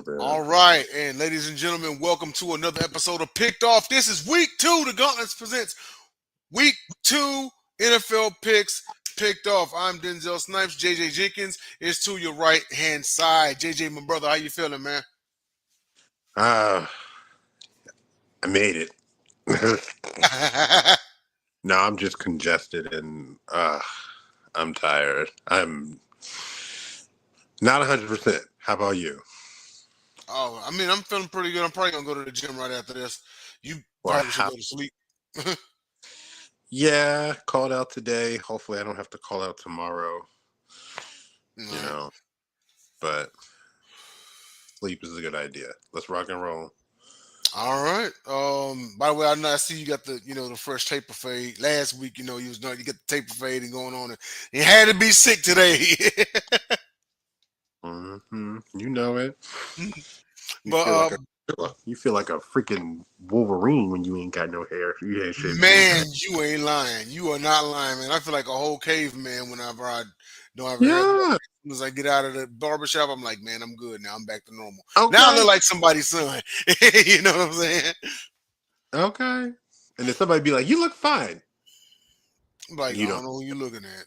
All right, and ladies and gentlemen, welcome to another episode of Picked Off. This is week 2. The Gauntlets presents week 2 NFL picks picked off. I'm Denzel Snipes. JJ Jenkins is to your right hand side. JJ, my brother, how you feeling, man? I made it. No, I'm just congested and I'm tired. I'm not 100%. How about you? I'm feeling pretty good. I'm probably gonna go to the gym right after this. You Well, probably should go to sleep. yeah, called out today. Hopefully, I don't have to call out tomorrow. All You right. know, but sleep is a good idea. Let's rock and roll. All right. By the way, I see you got the fresh taper fade. Last week, you was done. You got the taper fade and going on, and you had to be sick today. You know it. You But feel like you feel like a freaking Wolverine when you ain't got no hair. You ain't shaved your man, head. you ain't lying. You are not lying, man. I feel like a whole caveman whenever I don't have a hair. As Yeah. soon as I get out of the barbershop, I'm like, man, I'm good now. I'm back to normal. Now I Okay. look like somebody's son. You know what I'm saying? Okay. And then somebody be like, "You look fine." I'm like, I You don't don't. know who you're looking at.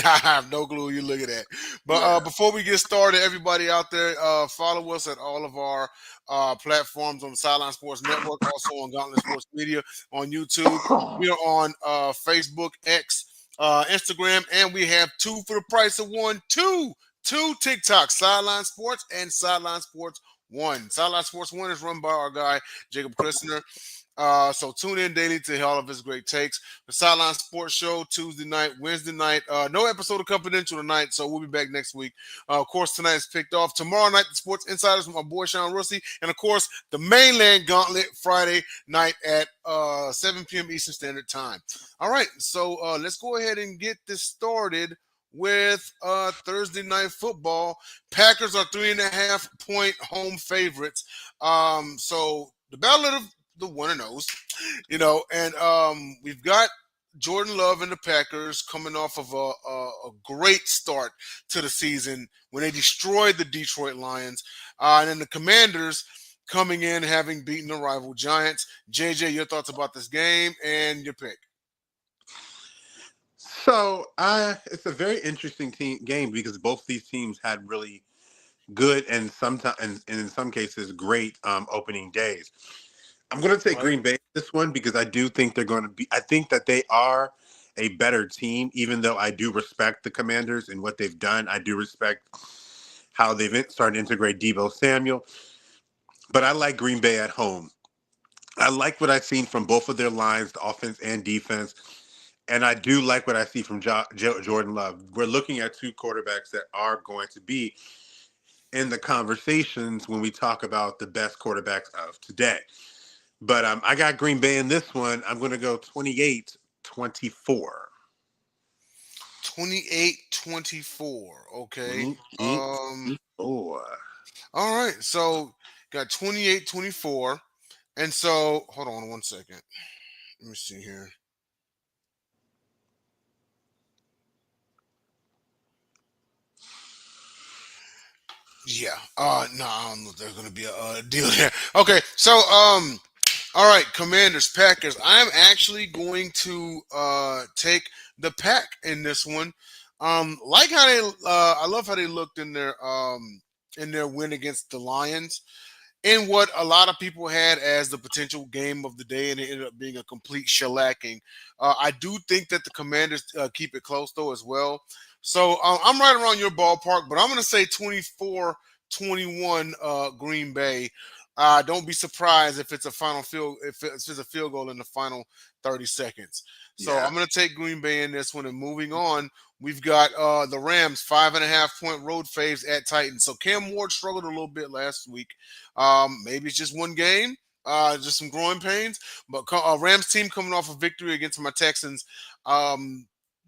I have no clue who you're looking at. But Yeah. before we get started, everybody out there, follow us at all of our platforms on the Sideline Sports Network, also on Gauntlet Sports Media on YouTube. We are on Facebook, X, Instagram, and we have two for the price of one, two TikToks, Sideline Sports and Sideline Sports One. Sideline Sports One is run by our guy, Jacob Christner. So tune in daily to hear all of his great takes. The Sideline Sports Show Tuesday night, Wednesday night. No episode of Confidential tonight, so we'll be back next week. Of course, tonight is picked off. Tomorrow night, the Sports Insiders with my boy Sean Russi, and of course, the Mainland Gauntlet Friday night at 7 p.m. Eastern Standard Time. All right, so let's go ahead and get this started with Thursday night football. Packers are 3.5-point home favorites. So the battle of the one and O's, and we've got Jordan Love and the Packers coming off of a great start to the season when they destroyed the Detroit Lions, and then the Commanders coming in having beaten the rival Giants. JJ, your thoughts about this game and your pick? So, it's a very interesting game because both these teams had really good and sometimes, and in some cases, great opening days. I'm going to take Right. Green Bay this one because I do think they're going to be. I think that they are a better team, even though I do respect the Commanders and what they've done. I do respect how they've started to integrate Debo Samuel, but I like Green Bay at home. I like what I've seen from both of their lines, the offense and defense. And I do like what I see from Jordan Love. We're looking at two quarterbacks that are going to be in the conversations when we talk about the best quarterbacks of today. But I got Green Bay in this one. I'm going to go 28-24. 28-24. Okay. 28-24. All right. So got 28-24. And so hold on one second. Let me see here. Yeah. No, I don't know if there's gonna be a deal there. Okay, so all right, Commanders, Packers. I'm actually going to take the Pack in this one. Like how they I love how they looked in their win against the Lions in what a lot of people had as the potential game of the day, and it ended up being a complete shellacking. I do think that the Commanders keep it close, though, as well. So I'm right around your ballpark, but I'm going to say 24-21 Green Bay. Don't be surprised if it's a if it's a field goal in the final 30 seconds. So Yeah. I'm going to take Green Bay in this one. And moving on, we've got the Rams 5.5-point road faves at Titans. So Cam Ward struggled a little bit last week. Maybe it's just one game, just some growing pains. But Rams team coming off a victory against my Texans.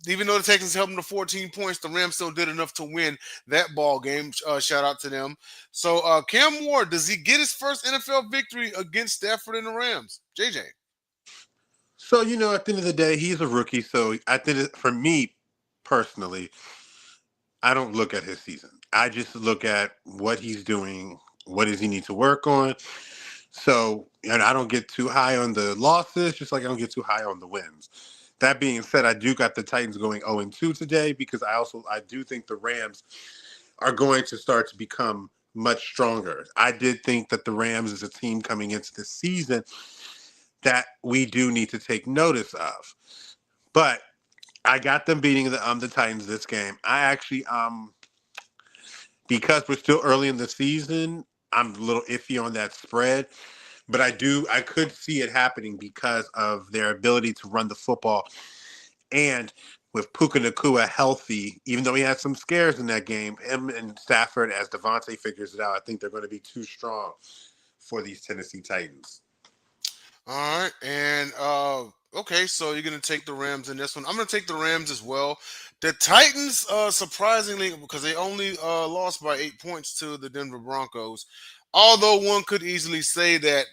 Even though the Texans held them to 14 points, the Rams still did enough to win that ball game. Shout out to them. So Cam Ward, does he get his first NFL victory against Stafford and the Rams? JJ. So, at the end of the day, he's a rookie. So I think for me personally, I don't look at his season. I just look at what he's doing What does he need to work on? So, and I don't get too high on the losses, just like I don't get too high on the wins. That being said, I do got the Titans going 0-2 today because I do think the Rams are going to start to become much stronger. I did think that the Rams is a team coming into the season that we do need to take notice of. But I got them beating the Titans this game. I actually because we're still early in the season, I'm a little iffy on that spread. But I could see it happening because of their ability to run the football. And with Puka Nakua healthy, even though he had some scares in that game, him and Stafford, as Devontae figures it out, I think they're going to be too strong for these Tennessee Titans. All right, and okay, so you're gonna take the Rams in this one. I'm gonna take the Rams as well. The Titans, surprisingly, because they only lost by 8 points to the Denver Broncos. Although one could easily say that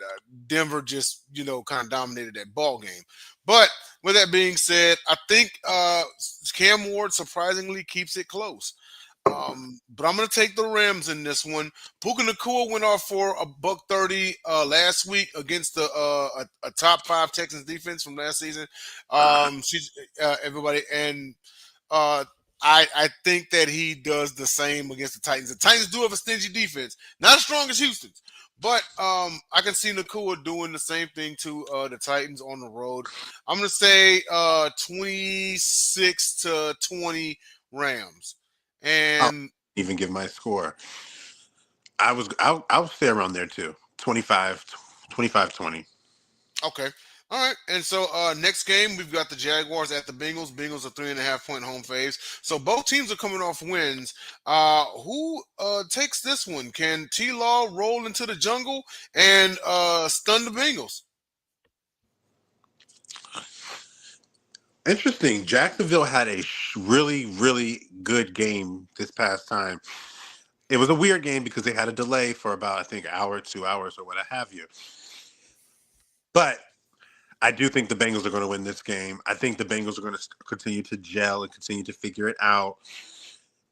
Denver just kind of dominated that ball game. But with that being said, I think Cam Ward surprisingly keeps it close. But I'm gonna take the Rams in this one. Puka Nakua went off for a buck 30 last week against a top five Texans defense from last season. She's everybody, and uh, I think that he does the same against the Titans. The Titans do have a stingy defense, not as strong as Houston's, but I can see Nakua doing the same thing to the Titans on the road. I'm gonna say 26-20 Rams. I'll And even give my score. I'll stay around there too. 25-20. okay. All right. And so next game we've got the Jaguars at the Bengals. Bengals are 3.5 point home faves. So both teams are coming off wins. Who takes this one? Can T Law roll into the jungle and stun the Bengals? Interesting. Jacksonville had a really, really good game this past time. It was a weird game because they had a delay for about, I think, an hour, 2 hours, or what have you. But I do think the Bengals are going to win this game. I think the Bengals are going to continue to gel and continue to figure it out.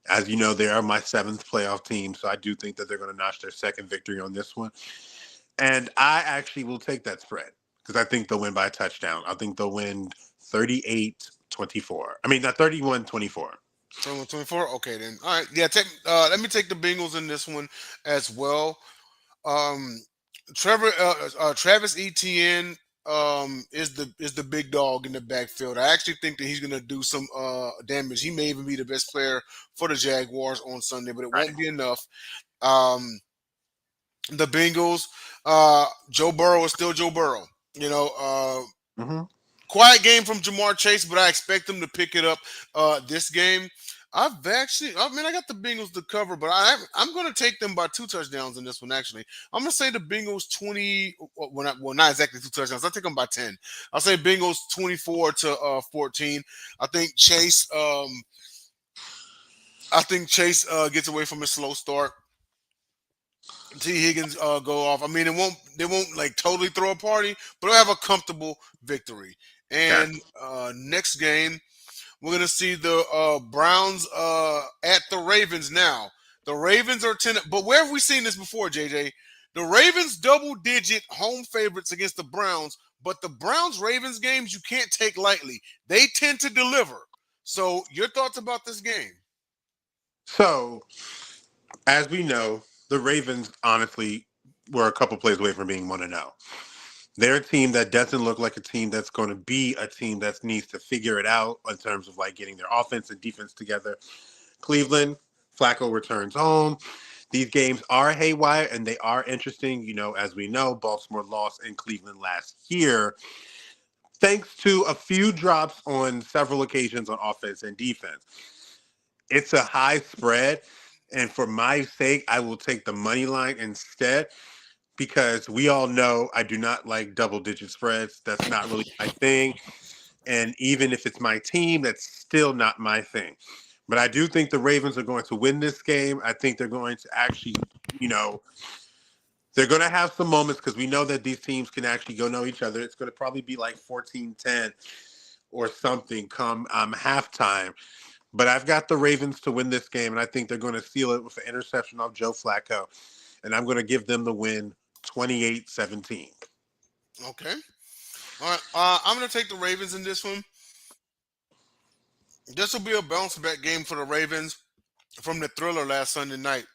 As you know, they are my seventh playoff team, so I do think that they're going to notch their second victory on this one. And I actually will take that spread because I think they'll win by a touchdown. I think they'll win 38-24. I mean, not 31-24. 21-24? Okay, then. All right. Yeah, let me take the Bengals in this one as well. Um, Travis Etienne is the big dog in the backfield. I actually think that he's going to do some damage. He may even be the best player for the Jaguars on Sunday, but it Right. won't be enough. Um, the Bengals, Joe Burrow is still Joe Burrow. Mm-hmm. Quiet game from Jamar Chase, but I expect him to pick it up this game. I got the Bengals to cover, but I'm going to take them by 2 touchdowns in this one. Actually, I'm going to say the Bengals 20. Not exactly 2 touchdowns. I take them by 10. I'll say Bengals 24-14. I think Chase. Gets away from a slow start. T. Higgins go off. I mean, they won't like totally throw a party, but they'll have a comfortable victory. Gotcha. And next game, we're gonna see the Browns at the Ravens now. The Ravens are 10, but where have we seen this before, JJ? The Ravens double-digit home favorites against the Browns, but the Browns-Ravens games you can't take lightly. They tend to deliver. So, your thoughts about this game? So, as we know, the Ravens honestly were a couple plays away from being 1-0. They're a team that doesn't look like a team that's going to be a team that needs to figure it out in terms of like getting their offense and defense together. Cleveland, Flacco returns home. These games are haywire and they are interesting. As we know, Baltimore lost in Cleveland last year, thanks to a few drops on several occasions on offense and defense. It's a high spread. And for my sake, I will take the money line instead because we all know I do not like double digit spreads. That's not really my thing. And even if it's my team, that's still not my thing. But I do think the Ravens are going to win this game. I think they're going to actually, you know, they're going to have some moments because we know that these teams can actually go know each other. It's going to probably be like 14-10 or something come halftime. But I've got the Ravens to win this game, and I think they're going to seal it with an interception off Joe Flacco. and I'm going to give them the win 28-17. Okay. All right. I'm going to take the Ravens in this one. This will be a bounce back game for the Ravens from the thriller last Sunday night.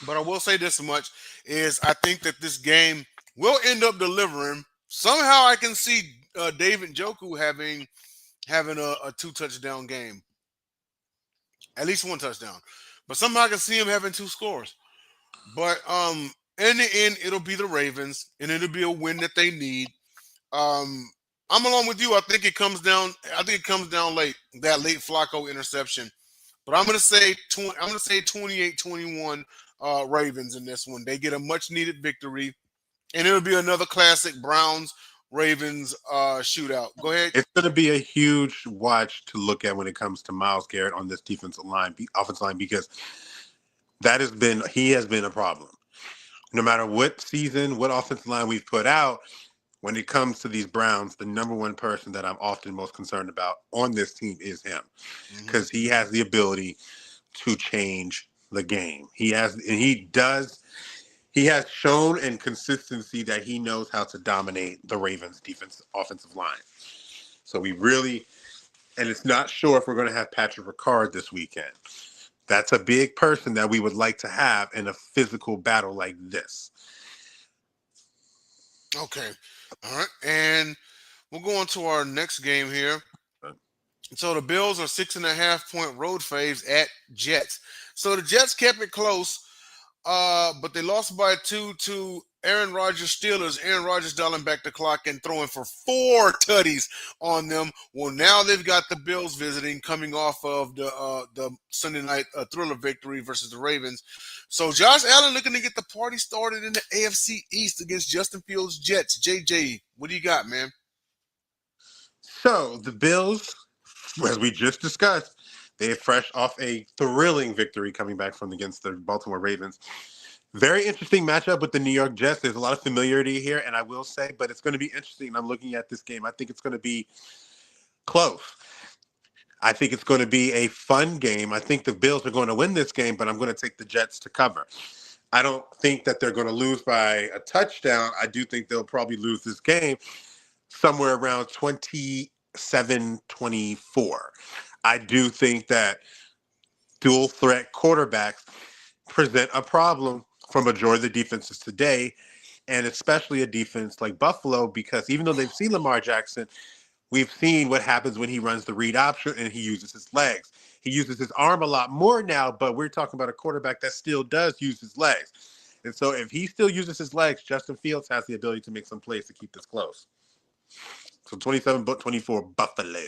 But I will say this much is I think that this game will end up delivering. Somehow I can see David Njoku having a 2 touchdown game, at least 1 touchdown. But somehow I can see him having 2 scores. But in the end, it'll be the Ravens, and it'll be a win that they need. Um, I'm along with you. I think it comes down. I think it comes down late, that late Flacco interception. But I'm gonna say 28-21 Ravens in this one. They get a much needed victory, and it'll be another classic Browns Ravens shootout. Go ahead. It's going to be a huge watch to look at when it comes to Myles Garrett on this offensive line, because he has been a problem. No matter what season, what offensive line we've put out, when it comes to these Browns, the number one person that I'm often most concerned about on this team is him, because he has the ability to change the game. He has shown in consistency that he knows how to dominate the Ravens offensive line. So and it's not sure if we're going to have Patrick Ricard this weekend. That's a big person that we would like to have in a physical battle like this. Okay. All right. And we'll go on to our next game here. So the Bills are 6.5-point road faves at Jets. So the Jets kept it close, but they lost by 2 to Aaron Rodgers Steelers. Aaron Rodgers dialing back the clock and throwing for 4 tutties on them. Well, now they've got the Bills visiting, coming off of the Sunday night thriller victory versus the Ravens. So Josh Allen looking to get the party started in the AFC East against Justin Fields' Jets. JJ, what do you got, man? So the Bills, as we just discussed, they're fresh off a thrilling victory coming back from against the Baltimore Ravens. Very interesting matchup with the New York Jets. There's a lot of familiarity here, and I will say, but it's going to be interesting. I'm looking at this game. I think it's going to be close. I think it's going to be a fun game. I think the Bills are going to win this game, but I'm going to take the Jets to cover. I don't think that they're going to lose by a touchdown. I do think they'll probably lose this game somewhere around 27-24. I do think that dual threat quarterbacks present a problem for majority of the defenses today, and especially a defense like Buffalo, because even though they've seen Lamar Jackson, we've seen what happens when he runs the read option and he uses his legs. He uses his arm a lot more now, but we're talking about a quarterback that still does use his legs. And so if he still uses his legs, Justin Fields has the ability to make some plays to keep this close. So 27-24 Buffalo.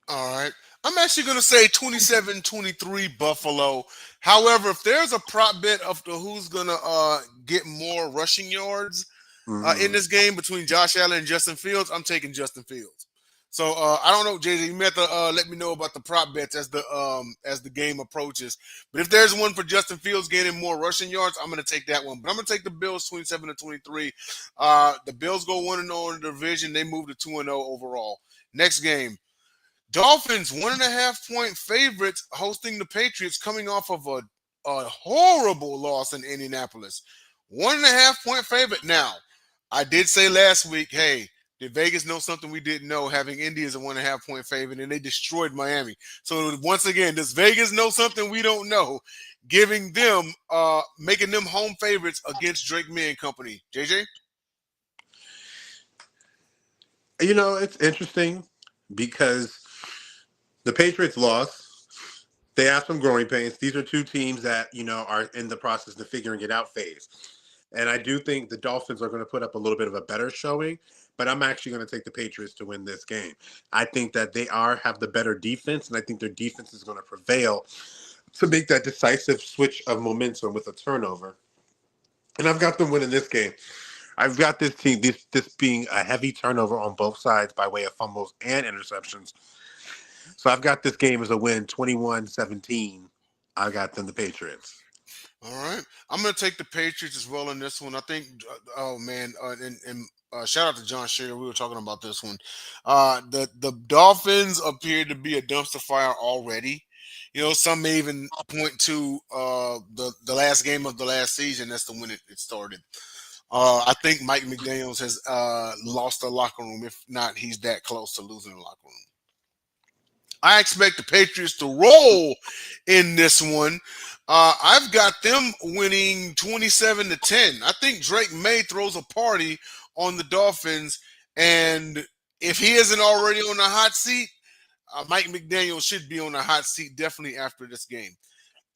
All right. I'm actually going to say 27-23 Buffalo. However, if there's a prop bet of who's going to get more rushing yards in this game between Josh Allen and Justin Fields, I'm taking Justin Fields. So I don't know, JJ. You may have to let me know about the prop bets as the game approaches. But if there's one for Justin Fields getting more rushing yards, I'm going to take that one. But I'm going to take the Bills 27-23. The Bills go 1-0 in the division. They move to 2-0 overall. Next game. Dolphins 1.5-point favorites hosting the Patriots, coming off of a horrible loss in Indianapolis. 1.5-point favorite. Now, I did say last week, hey, did Vegas know something we didn't know, having Indy as a 1.5-point favorite, and they destroyed Miami. So once again, does Vegas know something we don't know, giving them, making them home favorites against Drake May and company? JJ? You know, it's interesting because the Patriots lost. They have some growing pains. These are two teams that, are in the process of figuring it out phase. And I do think the Dolphins are going to put up a little bit of a better showing, but I'm actually going to take the Patriots to win this game. I think that they have the better defense, and I think their defense is going to prevail to make that decisive switch of momentum with a turnover. And I've got them winning this game. I've got this team, this being a heavy turnover on both sides by way of fumbles and interceptions. So I've got this game as a win, 21-17. I got them, the Patriots. All right. I'm going to take the Patriots as well in this one. I think, oh, man, and shout out to John Shearer. We were talking about this one. The Dolphins appear to be a dumpster fire already. Some may even point to the last game of the last season. That's the when it started. I think Mike McDaniels has lost the locker room. If not, he's that close to losing the locker room. I expect the Patriots to roll in this one. I've got them winning 27-10. I think Drake May throws a party on the Dolphins, and if he isn't already on the hot seat, Mike McDaniel should be on the hot seat definitely after this game.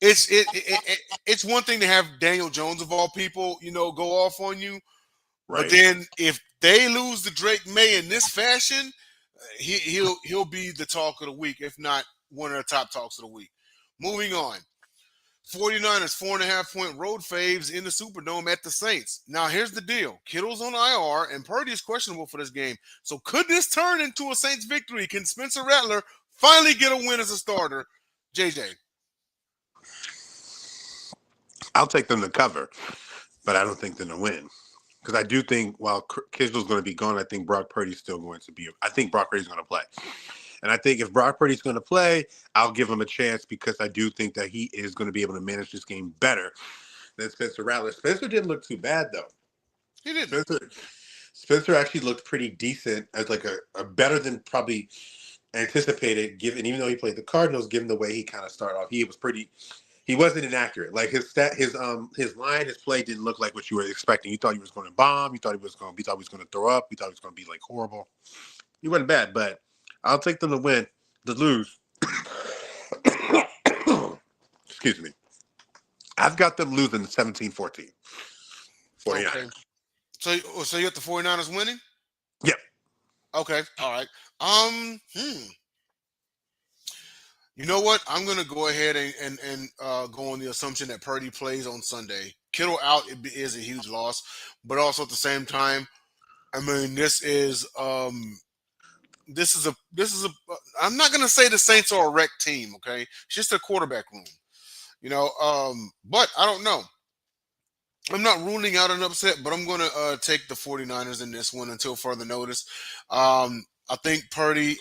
It's one thing to have Daniel Jones of all people, go off on you, but Right. then if they lose to Drake May in this fashion, he'll be the talk of the week, if not one of the top talks of the week. Moving on. 49ers 4.5-point road faves in the Superdome at the Saints. Now here's the deal. Kittle's on IR and Purdy is questionable for this game. So could this turn into a Saints victory? Can Spencer Rattler finally get a win as a starter? JJ. I'll take them to cover, but I don't think they're going to win. Because I do think while Kittle's going to be gone, I think Brock Purdy's still going to be. I think Brock Purdy's going to play. And I think if Brock Purdy's going to play, I'll give him a chance because I do think that he is going to be able to manage this game better than Spencer Rattler. Spencer didn't look too bad, though. He didn't. Spencer actually looked pretty decent as like a better than probably anticipated, given even though he played the Cardinals, given the way he kind of started off. He wasn't inaccurate. Like his line, his play didn't look like what you were expecting. You thought he was going to bomb. You thought he was going to throw up. You thought he was going to be like horrible. He wasn't bad, but I'll take them to win. To lose. Excuse me. I've got them losing 17-14. 49ers. Okay. So you got the 49ers winning? Yep. Okay. All right. You know what? I'm going to go ahead and go on the assumption that Purdy plays on Sunday. Kittle out is a huge loss, but also at the same time, I mean, this is a. I'm not going to say the Saints are a wreck team. Okay, it's just a quarterback room, But I don't know. I'm not ruling out an upset, but I'm going to take the 49ers in this one until further notice. I think Purdy.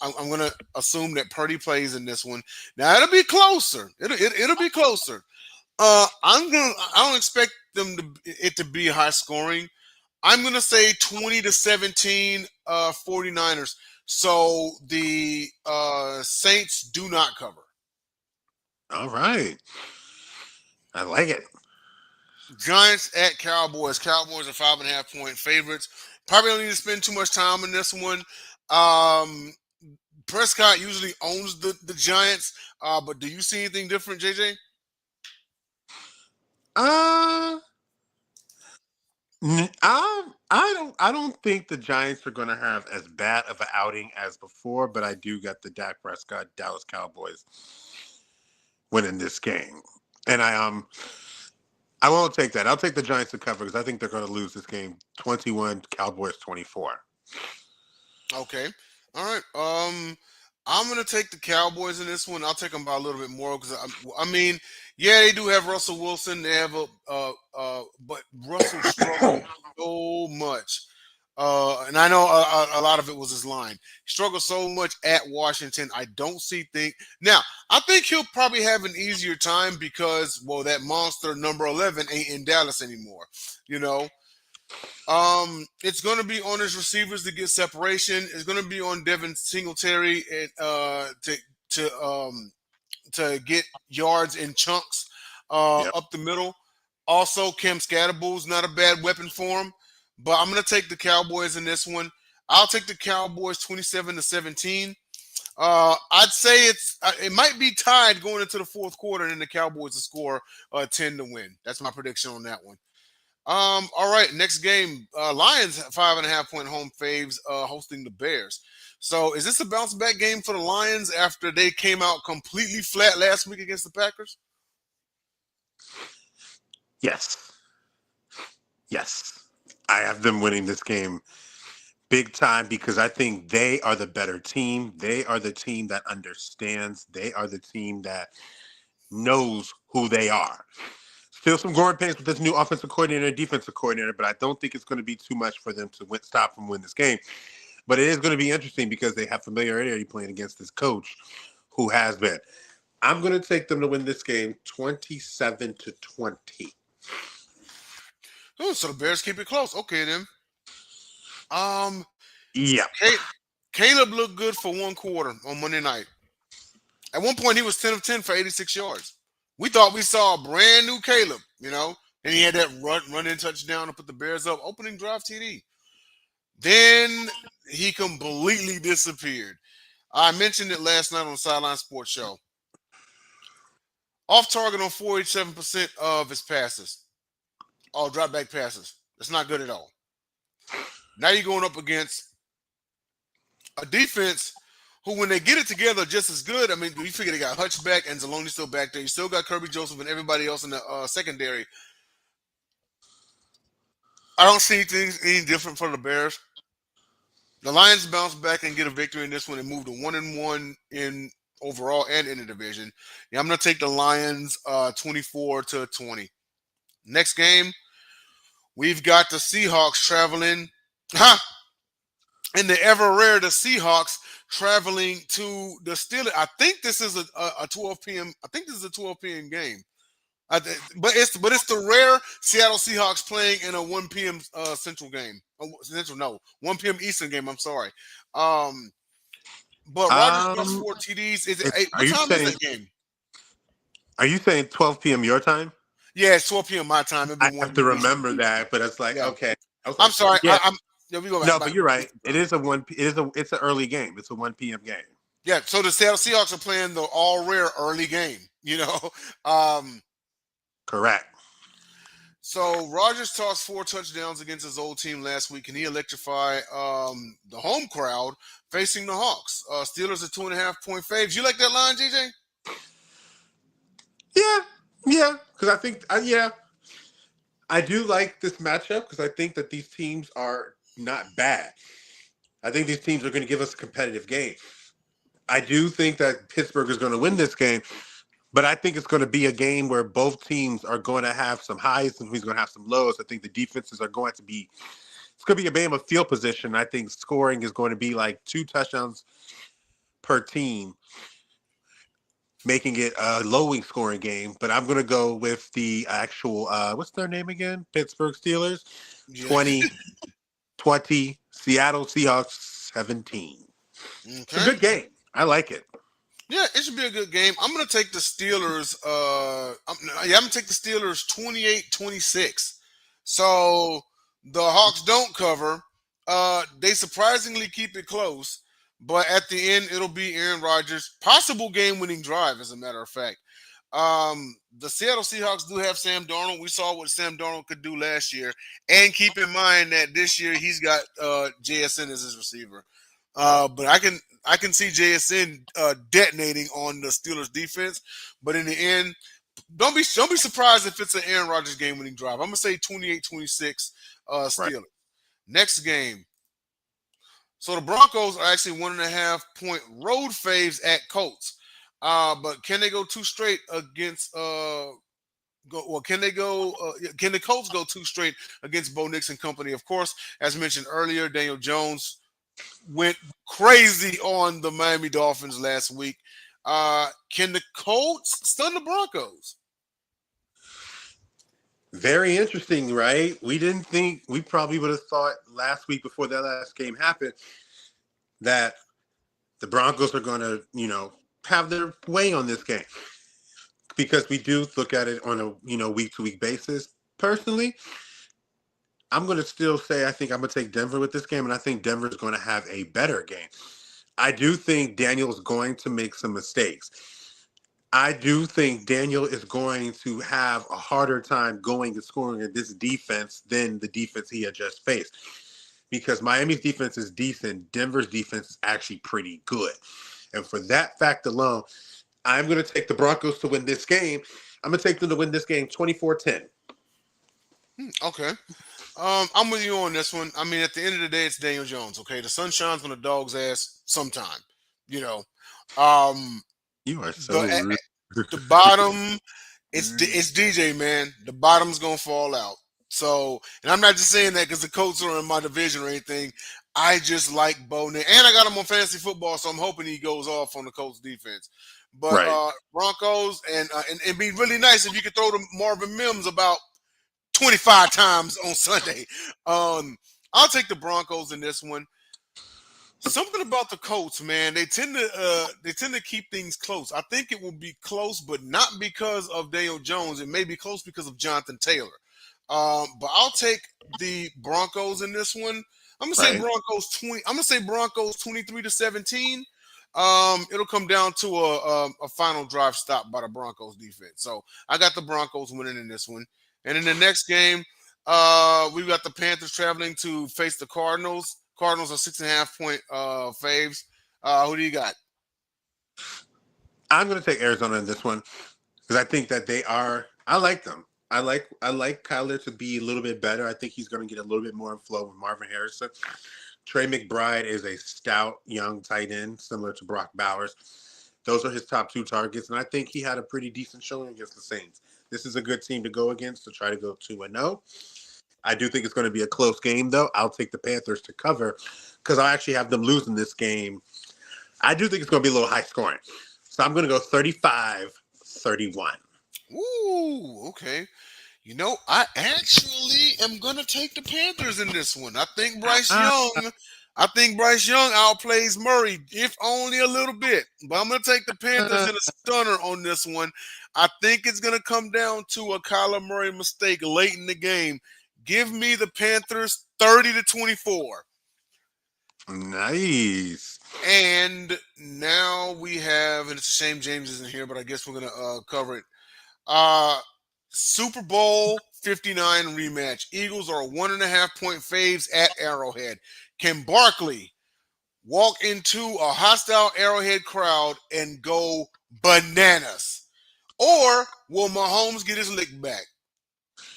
I'm going to assume that Purdy plays in this one. Now it'll be closer. It'll be closer. I don't expect it to be high scoring. I'm going to say 20-17 49ers. So the Saints do not cover. All right. I like it. Giants at Cowboys. Cowboys are 5.5-point favorites. Probably don't need to spend too much time on this one. Prescott usually owns the Giants, but do you see anything different, JJ? I don't think the Giants are going to have as bad of an outing as before, but I do got the Dak Prescott Dallas Cowboys winning this game, and I won't take that. I'll take the Giants to cover because I think they're going to lose this game 21, Cowboys 24. Okay. All right. I'm going to take the Cowboys in this one. I'll take them by a little bit more because I mean, yeah, they do have Russell Wilson. They have but Russell struggled so much. And I know a lot of it was his line. He struggled so much at Washington. I don't think now. I think he'll probably have an easier time because that monster number 11 ain't in Dallas anymore. It's going to be on his receivers to get separation. It's going to be on Devin Singletary to get yards in chunks Yep. up the middle. Also, Cam Scatterboo's not a bad weapon for him, but I'm going to take the Cowboys in this one. I'll take the Cowboys 27-17. I'd say it might be tied going into the fourth quarter, and then the Cowboys will score 10 to win. That's my prediction on that one. All right, next game. Lions 5.5-point home faves hosting the Bears. So is this a bounce back game for the Lions after they came out completely flat last week against the Packers? Yes. I have them winning this game big time because I think they are the better team. They are the team that understands. They are the team that knows who they are. Still some growing pains with this new offensive coordinator and defensive coordinator, but I don't think it's going to be too much for them to stop them win this game. But it is going to be interesting because they have familiarity playing against this coach who has been I'm going to take them to win this game 27-20. Oh, so the Bears keep it close. Okay, then. Um, Yeah. Caleb looked good for one quarter on Monday night. At one point, he was 10 of 10 for 86 yards. We thought we saw a brand new Caleb, and he had that run-in touchdown to put the Bears up, opening drive TD. Then he completely disappeared. I mentioned it last night on the Sideline Sports Show. Off target on 47% of his passes. All drop back passes. That's not good at all. Now you're going up against a defense who, when they get it together, are just as good. I mean, you figure they got Hutchback and Zaloni still back there. You still got Kirby Joseph and everybody else in the secondary. I don't see anything different for the Bears. The Lions bounce back and get a victory in this one and move to 1-1 in overall and in the division. Yeah, I'm going to take the Lions 24-20. Next game, we've got the Seahawks traveling. In the ever rare, the Seahawks traveling to the Steelers. I think this is a 12 p.m. I think this is a 12 p.m. game. But it's the rare Seattle Seahawks playing in a 1 p.m. Central game. 1 p.m. Eastern game. I'm sorry. But Rodgers throws 4 TDs. What time is that game? Are you saying 12 p.m. your time? Yeah, it's 12 p.m. my time. I have to remember that, but it's like, okay. I'm sorry. Yeah. But you're right. It's an early game. It's a 1 p.m. game. Yeah, so the Seattle Seahawks are playing the all rare early game, Correct. So Rodgers tossed 4 touchdowns against his old team last week, and he electrified the home crowd facing the Hawks. Steelers are 2.5-point faves. You like that line, JJ? Yeah. Because I think, I do like this matchup because I think that these teams are not bad. I think these teams are going to give us a competitive game. I do think that Pittsburgh is going to win this game, but I think it's going to be a game where both teams are going to have some highs and who's going to have some lows. I think the defenses are going to be – it's going to be a game of field position. I think scoring is going to be like 2 touchdowns per team, making it a low scoring game. But I'm going to go with the actual what's their name again? Pittsburgh Steelers, 20-20, Seattle Seahawks 17. Okay. It's a good game. I like it. Yeah, it should be a good game. I'm going to take the Steelers. I'm going to take the Steelers 28-26. So the Hawks don't cover. They surprisingly keep it close. But at the end, it'll be Aaron Rodgers' possible game-winning drive, as a matter of fact. The Seattle Seahawks do have Sam Darnold. We saw what Sam Darnold could do last year. And keep in mind that this year he's got JSN as his receiver. But I can see JSN detonating on the Steelers defense. But in the end, don't be surprised if it's an Aaron Rodgers game-winning drive. I'm gonna say 28-26 Steelers. Right. Next game. So the Broncos are actually 1.5-point road faves at Colts. But can they go 2 straight against? Can the Colts go 2 straight against Bo Nix and company? Of course, as mentioned earlier, Daniel Jones went crazy on the Miami Dolphins last week. Can the Colts stun the Broncos? Very interesting, right? We probably would have thought last week before that last game happened that the Broncos are going to, have their way on this game because we do look at it on a week-to-week basis. Personally, I'm going to still say I think I'm going to take Denver with this game, and I think Denver is going to have a better game. I do think Daniel's going to make some mistakes. I do think Daniel is going to have a harder time going and scoring in this defense than the defense he had just faced. Because Miami's defense is decent, Denver's defense is actually pretty good. And for that fact alone, I'm going to take the Broncos to win this game. I'm going to take them to win this game 24-10. Okay. I'm with you on this one. I mean, at the end of the day, it's Daniel Jones, okay? The sun shines on the dog's ass sometime, You are so rude. The bottom, it's DJ, man. The bottom's going to fall out. So, and I'm not just saying that because the Colts are in my division or anything. I just like Bo Nix. And I got him on fantasy football, so I'm hoping he goes off on the Colts defense. But Right. Broncos and it'd be really nice if you could throw to Marvin Mims about 25 times on Sunday. I'll take the Broncos in this one. Something about the Colts, man. They tend to keep things close. I think it will be close, but not because of Daniel Jones. It may be close because of Jonathan Taylor. But I'll take the Broncos in this one. I'm gonna say Right. Broncos 20. I'm gonna say Broncos 23-17. It'll come down to a final drive stop by the Broncos defense. So I got the Broncos winning in this one. And in the next game, we've got the Panthers traveling to face the Cardinals. Cardinals are 6.5 point faves. Who do you got? I'm going to take Arizona in this one because I think that they are. I like them. I like Kyler to be a little bit better. I think he's going to get a little bit more flow with Marvin Harrison. Trey McBride is a stout young tight end, similar to Brock Bowers. Those are his top two targets, and I think he had a pretty decent showing against the Saints. This is a good team to go against to try to go 2-0. I do think it's going to be a close game, though. I'll take the Panthers to cover because I actually have them losing this game. I do think it's going to be a little high scoring. So I'm going to go 35-31. Ooh, okay. I actually am gonna take the Panthers in this one. I think Bryce Young outplays Murray, if only a little bit. But I'm gonna take the Panthers in a stunner on this one. I think it's gonna come down to a Kyler Murray mistake late in the game. Give me the Panthers 30-24. Nice. And now we have, and it's a shame James isn't here, but I guess we're gonna cover it. Super Bowl 59 rematch. Eagles are 1.5 point faves at Arrowhead. Can Barkley walk into a hostile Arrowhead crowd and go bananas? Or will Mahomes get his lick back?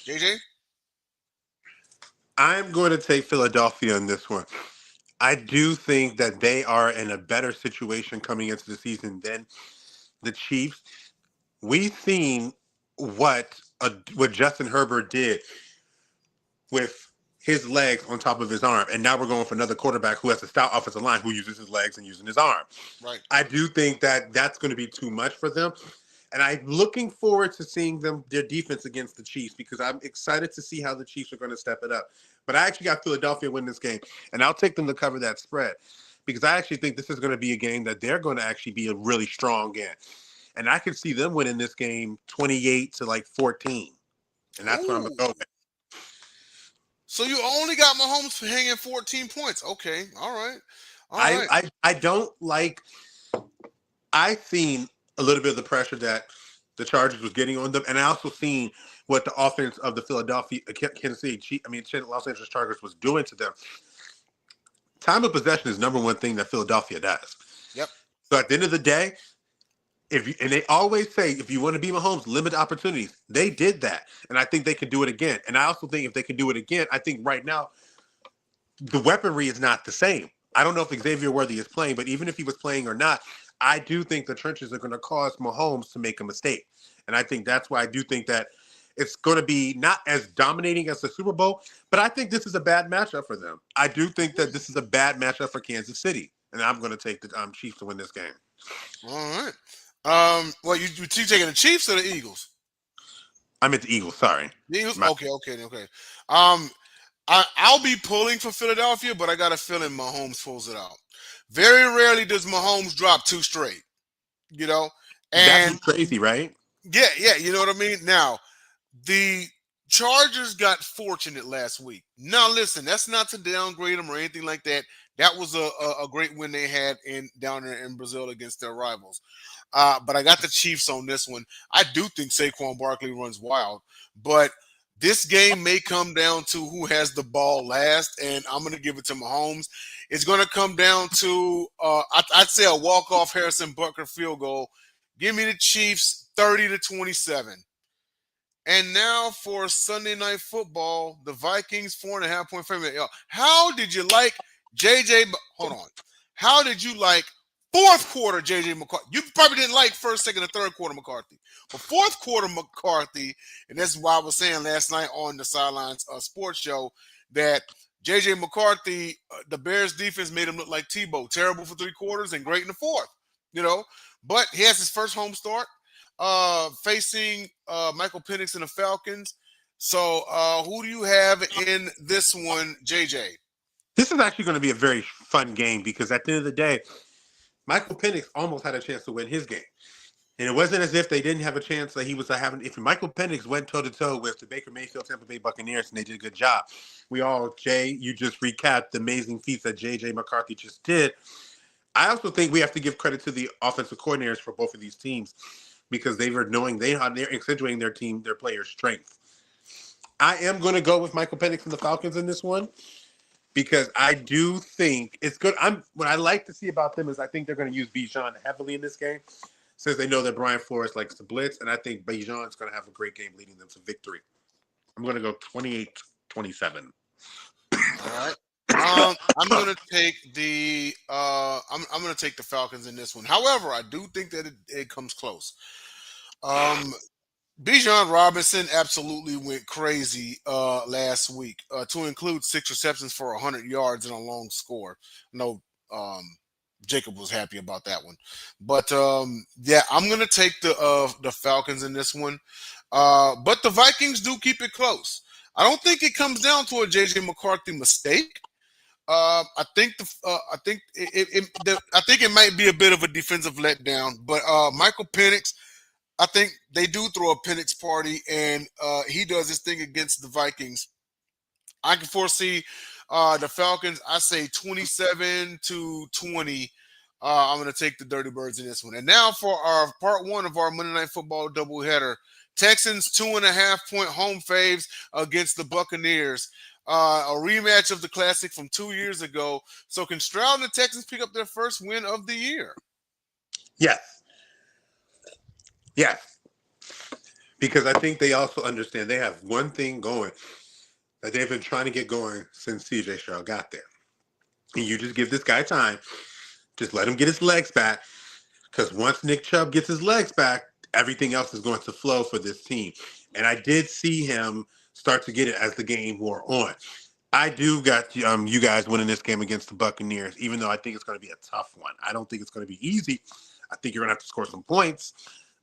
JJ? I'm going to take Philadelphia in this one. I do think that they are in a better situation coming into the season than the Chiefs. We've seen what Justin Herbert did with his legs on top of his arm, and now we're going for another quarterback who has a stout offensive line who uses his legs and using his arm. Right. I do think that that's going to be too much for them, and I'm looking forward to seeing their defense against the Chiefs because I'm excited to see how the Chiefs are going to step it up. But I actually got Philadelphia win this game, and I'll take them to cover that spread because I actually think this is going to be a game that they're going to actually be a really strong in. And I could see them winning this game 28-14. And that's what I'm going to go with. So you only got Mahomes hanging 14 points. Okay. All right. All right. I don't like – I've seen a little bit of the pressure that the Chargers was getting on them. And I also seen what the offense of the Los Angeles Chargers was doing to them. Time of possession is number one thing that Philadelphia does. Yep. So at the end of the day, and they always say, if you want to be Mahomes, limit opportunities. They did that. And I think they can do it again. And I also think if they can do it again, I think right now the weaponry is not the same. I don't know if Xavier Worthy is playing, but even if he was playing or not, I do think the trenches are going to cause Mahomes to make a mistake. And I think that's why I do think that it's going to be not as dominating as the Super Bowl, but I think this is a bad matchup for them. I do think that this is a bad matchup for Kansas City. And I'm going to take the Chiefs to win this game. All right. Well, you taking the Chiefs or the Eagles? I meant the Eagles. Sorry. The Eagles. Okay. I'll be pulling for Philadelphia, but I got a feeling Mahomes pulls it out. Very rarely does Mahomes drop two straight. And that's crazy, right? Yeah. You know what I mean. Now, the Chargers got fortunate last week. Now, listen, that's not to downgrade them or anything like that. That was a great win they had down there in Brazil against their rivals. But I got the Chiefs on this one. I do think Saquon Barkley runs wild, but this game may come down to who has the ball last, and I'm going to give it to Mahomes. It's going to come down to, I'd say, a walk-off Harrison Butker field goal. Give me the Chiefs 30-27. And now for Sunday Night Football, the Vikings 4.5 point favorite. How did you like JJ? Hold on. How did you like fourth quarter JJ McCarthy? You probably didn't like first, second, and third quarter McCarthy. But fourth quarter McCarthy, and that's why I was saying last night on the Sidelines Sports Show that JJ McCarthy, the Bears defense made him look like Tebow. Terrible for 3 quarters and great in the fourth. you know. But he has his first home start facing Michael Penix and the Falcons. So who do you have in this one, JJ? This is actually going to be a very fun game because at the end of the day, Michael Penix almost had a chance to win his game. And it wasn't as if they didn't have a chance that he was having. If Michael Penix went toe to toe with the Baker Mayfield Tampa Bay Buccaneers and they did a good job, Jay, you just recapped the amazing feats that JJ McCarthy just did. I also think we have to give credit to the offensive coordinators for both of these teams because they were knowing they're accentuating their players' strength. I am going to go with Michael Penix and the Falcons in this one because I do think it's good. What I like to see about them is I think they're going to use Bijan heavily in this game since they know that Brian Flores likes to blitz, and I think Bijan is going to have a great game leading them to victory. I'm going to go 28-27. All right. I'm gonna take the I'm gonna take the Falcons in this one. However, I do think that it comes close. Um, Bijan Robinson absolutely went crazy last week to include 6 receptions for 100 yards and a long score. No, um, Jacob was happy about that one, but yeah, I'm gonna take the Falcons in this one. But the Vikings do keep it close. I don't think it comes down to a JJ McCarthy mistake. I think it might be a bit of a defensive letdown, but Michael Penix, I think they do throw a Penix party, and he does his thing against the Vikings. I can foresee the Falcons. I say 27-20. I'm going to take the Dirty Birds in this one. And now for our part one of our Monday Night Football doubleheader. Texans 2.5-point home faves against the Buccaneers. A rematch of the classic from 2 years ago. So can Stroud and the Texans pick up their first win of the year? Yes. Yes. Because I think they also understand they have one thing going that they've been trying to get going since CJ Stroud got there. And you just give this guy time. Just let him get his legs back. Because once Nick Chubb gets his legs back, everything else is going to flow for this team. And I did see him start to get it as the game wore on. I do got you guys winning this game against the Buccaneers, even though I think it's going to be a tough one. I don't think it's going to be easy. I think you're going to have to score some points,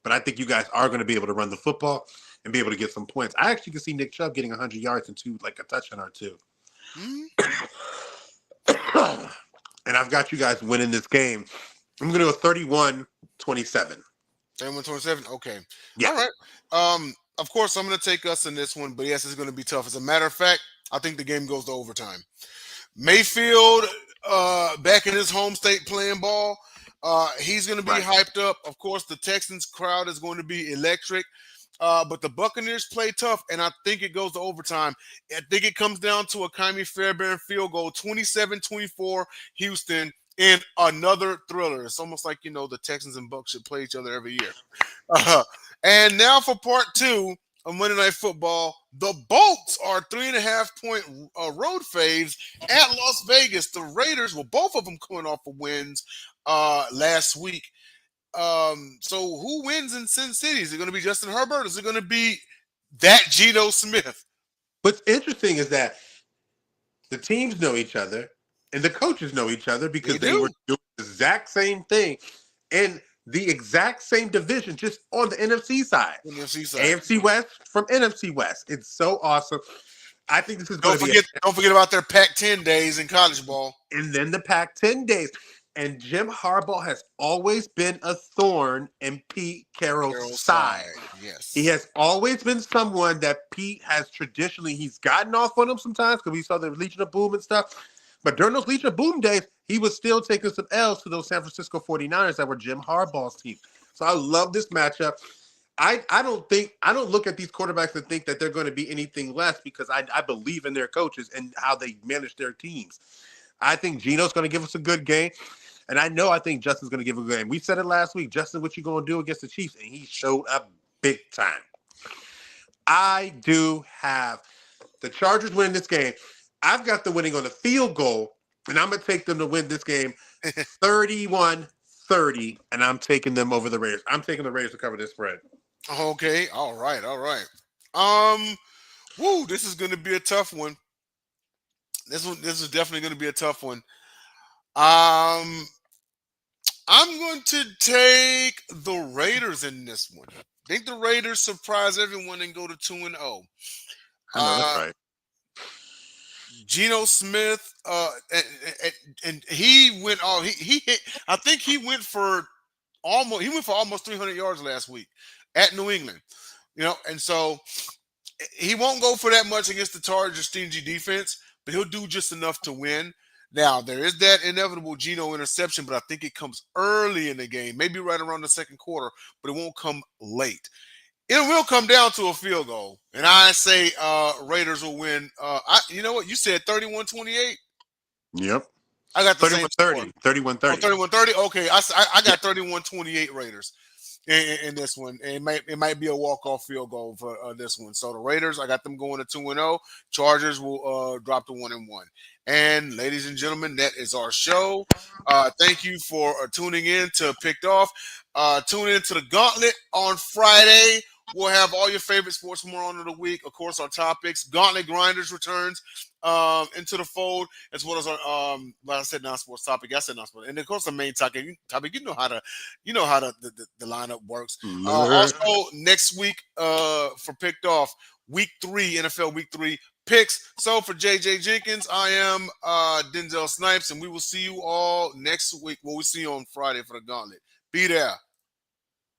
but I think you guys are going to be able to run the football and be able to get some points. I actually can see Nick Chubb getting 100 yards and a touchdown or two. Mm-hmm. And I've got you guys winning this game. I'm going to go 31-27. 31-27? Okay. Yeah. All right. Of course, I'm going to take us in this one, but yes, it's going to be tough. As a matter of fact, I think the game goes to overtime. Mayfield, back in his home state playing ball, he's going to be hyped up. Of course, the Texans crowd is going to be electric. But the Buccaneers play tough, and I think it goes to overtime. I think it comes down to a Kyrie Fairbairn field goal, 27-24 Houston, in another thriller. It's almost like, the Texans and Bucs should play each other every year. And now for part two of Monday Night Football, the Bolts are 3.5-point road faves at Las Vegas. The Raiders, both of them coming off of wins last week. So who wins in Sin City? Is it going to be Justin Herbert? Or is it going to be that Geno Smith? What's interesting is that the teams know each other and the coaches know each other because they were doing the exact same thing in the exact same division, just on the NFC side. AFC West from NFC West. It's so awesome. I think this is going to be. Don't forget about their Pac-10 days in college ball. And then the Pac-10 days. And Jim Harbaugh has always been a thorn in Pete Carroll's side. Yes. He has always been someone that Pete has traditionally, he's gotten off on him sometimes because we saw the Legion of Boom and stuff. But during those Legion of Boom days, he was still taking some L's to those San Francisco 49ers that were Jim Harbaugh's team. So I love this matchup. I don't look at these quarterbacks and think that they're going to be anything less because I believe in their coaches and how they manage their teams. I think Geno's going to give us a good game. And I think Justin's going to give a good game. We said it last week. Justin, what you going to do against the Chiefs? And he showed up big time. I do have the Chargers winning this game. I've got them winning on the field goal, and I'm going to take them to win this game 31-30, and I'm taking them over the Raiders. I'm taking the Raiders to cover this spread. Okay. All right. This is going to be a tough one. This is definitely going to be a tough one. I'm going to take the Raiders in this one. I think the Raiders surprise everyone and go to 2-0. I know that's Uh, right. Geno Smith, and he went all he hit. I think he went for almost 300 yards last week at New England. And so he won't go for that much against the Chargers' stingy defense, but he'll do just enough to win. Now, there is that inevitable Geno interception, but I think it comes early in the game, maybe right around the second quarter, but it won't come late. It will come down to a field goal, and I say Raiders will win. You know what? You said 31-28. Yep. I got the same score. 31-30. 31-30. 31-30. Okay, I Yeah. got 31-28 Raiders in this one. And it might be a walk-off field goal for this one. So the Raiders, I got them going to 2-0. Chargers will drop to 1-1. And ladies and gentlemen, that is our show. Thank you for tuning in to Picked Off. Tune in to the Gauntlet on Friday. We'll have all your favorite sports moron of the week. Of course, our topics. Gauntlet Grinders returns into the fold, as well as our like I said, non-sports topic. I said non-sports, and of course the main topic. You know how the lineup works. Also next week for Picked Off, week 3 NFL week 3 picks. So for JJ Jenkins, I am Denzel Snipes, and we will see you all next week. Well, we'll see you on Friday for the Gauntlet. Be there.